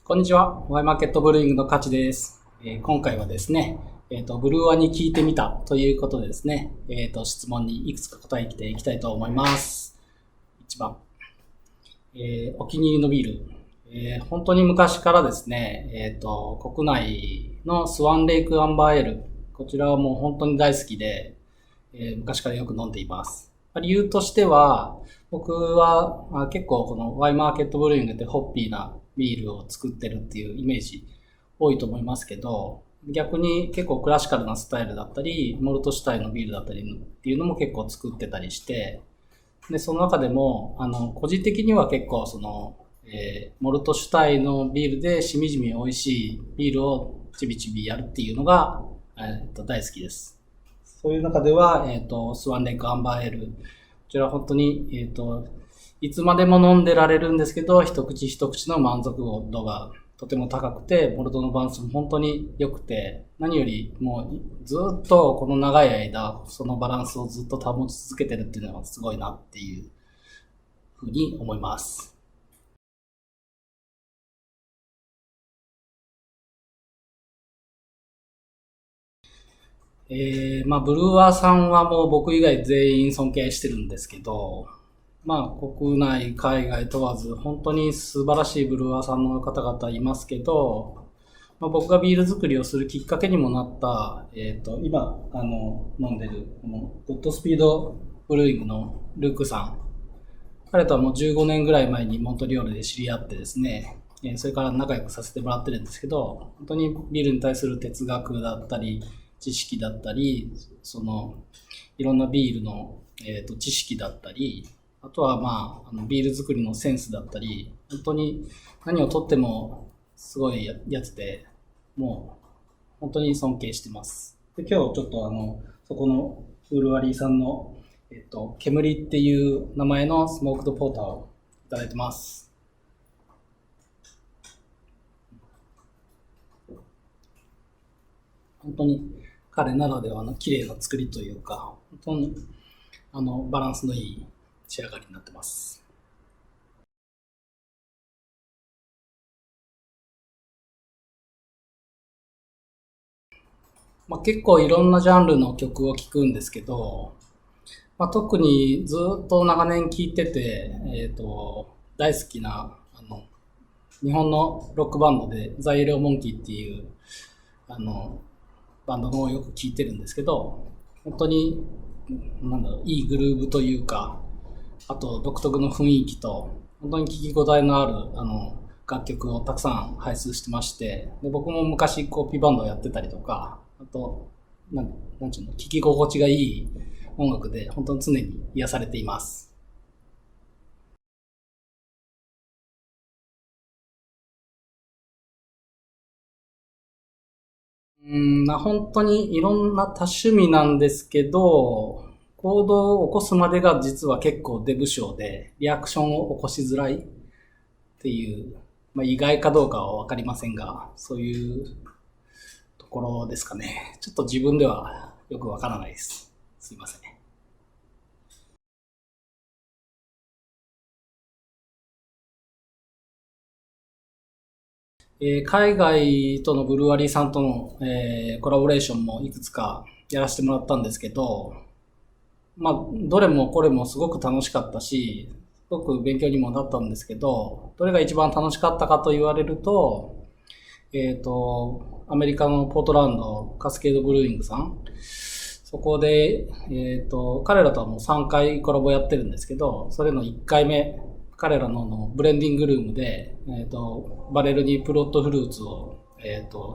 こんにちは。ワイマーケットブルーイングのカチです。今回はですね、ブルワに聞いてみたということでですね、質問にいくつか答えていきたいと思います。1番、お気に入りのビール。本当に昔からですね、国内のスワンレイクアンバーエール、こちらはもう本当に大好きで、昔からよく飲んでいます。理由としては、僕は結構このワイマーケットブルーイングってホッピーなビールを作ってるっていうイメージ多いと思いますけど、逆に結構クラシカルなスタイルだったり、モルト主体のビールだったりっていうのも結構作ってたりして、で、その中でも、個人的には結構モルト主体のビールでしみじみ美味しいビールをちびちびやるっていうのが、大好きです。そういう中では、スワンレイクアンバーエール。こちら本当に、いつまでも飲んでられるんですけど、一口一口の満足度がとても高くて、モルトのバランスも本当に良くて、何よりもうずっとこの長い間、そのバランスをずっと保ち続けてるっていうのがすごいなっていうふうに思います。ブルワーさんはもう僕以外全員尊敬してるんですけど、国内、海外問わず、本当に素晴らしいブルワーさんの方々いますけど、僕がビール作りをするきっかけにもなった、今、飲んでる、この、ゴッドスピードブルーイングのルークさん。彼とはもう15年ぐらい前にモントリオールで知り合ってですね、それから仲良くさせてもらってるんですけど、本当にビールに対する哲学だったり、知識だったり、いろんなビールの、知識だったり、あとはビール作りのセンスだったり、本当に何をとってもすごいやつで、もう本当に尊敬してます。で、今日ちょっとそこのブルワリーさんの煙っていう名前のスモークドポーターをいただいてます。本当に彼ならではの綺麗な作りというか、本当にバランスのいい仕上がりになってます。結構いろんなジャンルの曲を聴くんですけど、特にずっと長年聴いてて、大好きな日本のロックバンドでザイエローモンキーっていうあのバンドもよく聴いてるんですけど、本当にいいグルーブというか、あと独特の雰囲気と本当に聴き応えのある楽曲をたくさん輩出してまして、で僕も昔コピーバンドをやってたりとか、あとなんちゅうの、聴き心地がいい音楽で本当に常に癒されています。本当にいろんな多趣味なんですけど、行動を起こすまでが実は結構デブ症で、リアクションを起こしづらいっていう、意外かどうかはわかりませんが、そういうところですかね。ちょっと自分ではよくわからないです。すいません。海外とのブルワリーさんとの、コラボレーションもいくつかやらせてもらったんですけど、どれもこれもすごく楽しかったし、すごく勉強にもなったんですけど、どれが一番楽しかったかと言われると、アメリカのポートランドカスケードブルーイングさん。そこで、彼らとはもう3回コラボやってるんですけど、それの1回目、彼らのブレンディングルームで、バレルにプロットフルーツを、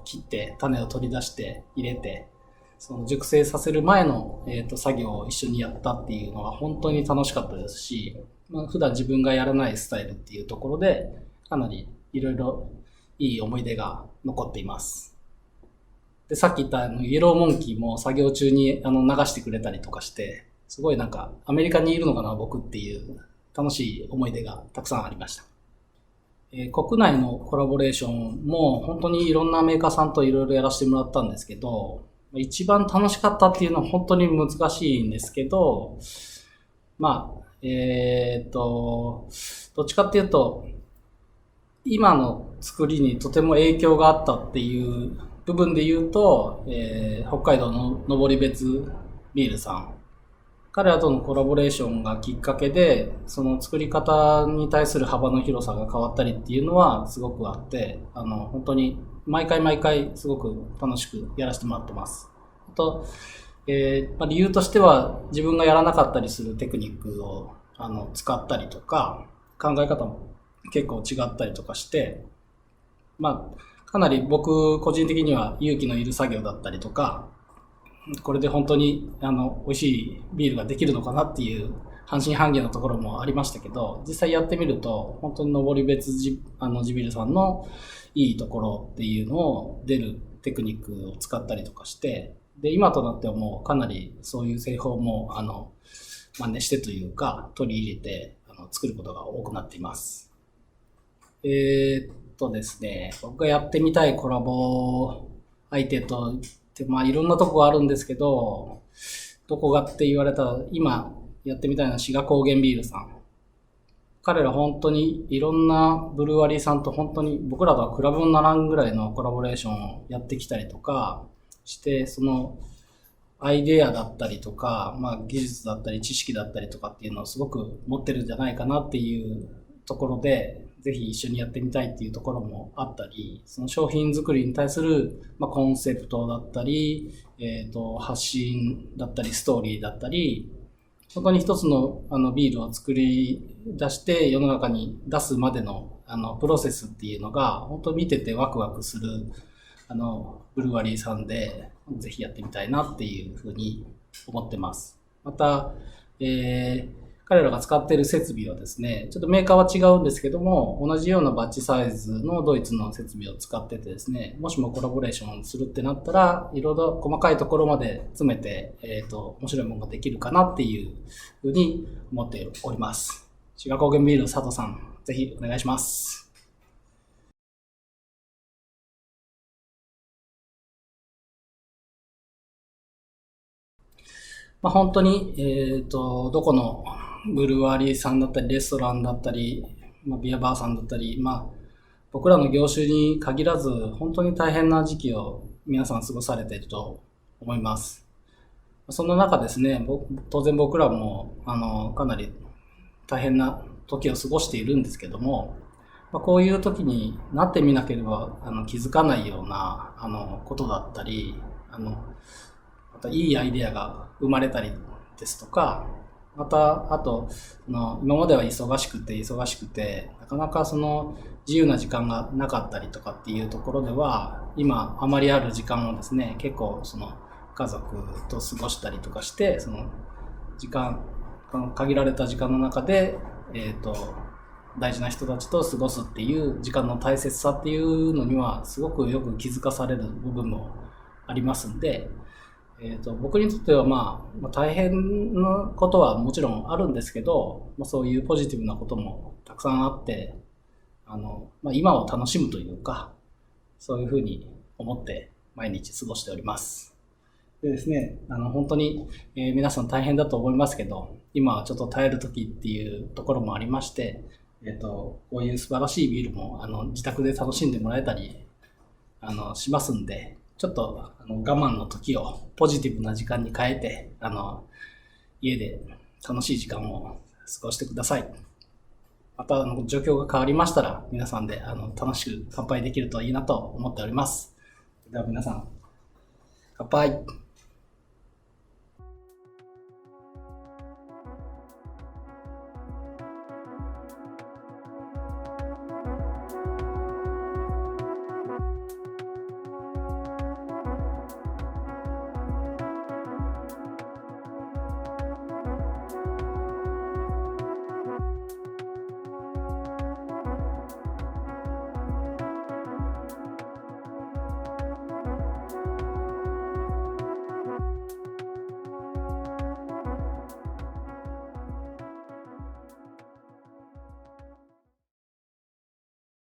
切って種を取り出して入れて、その熟成させる前の、作業を一緒にやったっていうのは本当に楽しかったですし、普段自分がやらないスタイルっていうところで、かなりいろいろいい思い出が残っています。で、さっき言ったイエローモンキーも作業中に流してくれたりとかして、すごいなんかアメリカにいるのかな僕っていう楽しい思い出がたくさんありました。国内のコラボレーションも本当にいろんなメーカーさんといろいろやらせてもらったんですけど、一番楽しかったっていうのは本当に難しいんですけど、まあ、どっちかっていうと、今の作りにとても影響があったっていう部分で言うと、北海道の登別ビールさん。彼らとのコラボレーションがきっかけで、その作り方に対する幅の広さが変わったりっていうのはすごくあって、本当に毎回すごく楽しくやらせてもらってます。あと、理由としては自分がやらなかったりするテクニックを使ったりとか、考え方も結構違ったりとかして、かなり僕個人的には勇気のいる作業だったりとか、これで本当に美味しいビールができるのかなっていう半信半疑のところもありましたけど、実際やってみると本当に登別地ビールさんのいいところっていうのを出るテクニックを使ったりとかして、で今となってはもうかなりそういう製法も真似してというか取り入れて作ることが多くなっています。ですね、僕がやってみたいコラボ相手といろんなとこがあるんですけど、どこがって言われたら、今やってみたいのは志賀高原ビールさん。彼ら本当にいろんなブルワリーさんと本当に僕らとは比べ物ならんぐらいのコラボレーションをやってきたりとかして、そのアイデアだったりとか、技術だったり知識だったりとかっていうのをすごく持ってるんじゃないかなっていうところで、ぜひ一緒にやってみたいっていうところもあったり、その商品作りに対する、コンセプトだったり、発信だったり、ストーリーだったり、本当に一つのビールを作り出して世の中に出すまでのプロセスっていうのが本当見ててワクワクするブルワリーさんで、ぜひやってみたいなっていうふうに思ってます。また、彼らが使っている設備はですね、ちょっとメーカーは違うんですけども、同じようなバッチサイズのドイツの設備を使っててですね、もしもコラボレーションするってなったら、いろいろ細かいところまで詰めて、面白いものができるかなっていうふうに思っております。志賀高原ビール佐藤さん、ぜひお願いします。本当に、どこのブルワリーさんだったり、レストランだったり、ビアバーさんだったり、僕らの業種に限らず、本当に大変な時期を皆さん過ごされていると思います。その中ですね、当然僕らも、かなり大変な時を過ごしているんですけども、こういう時になってみなければ気づかないようなことだったり、またいいアイデアが生まれたりですとか、またあと今までは忙しくてなかなかその自由な時間がなかったりとかっていうところでは、今あまりある時間をですね、結構その家族と過ごしたりとかして、その時間、限られた時間の中で大事な人たちと過ごすっていう時間の大切さっていうのにはすごくよく気づかされる部分もありますんで、僕にとっては大変なことはもちろんあるんですけど、そういうポジティブなこともたくさんあって、今を楽しむというか、そういうふうに思って毎日過ごしております。でですね、本当に、皆さん大変だと思いますけど、今はちょっと耐える時っていうところもありまして、こういう素晴らしいビールも自宅で楽しんでもらえたりしますんで、ちょっと我慢の時をポジティブな時間に変えて家で楽しい時間を過ごしてください。また状況が変わりましたら皆さんで楽しく乾杯できるといいなと思っております。では皆さん、乾杯。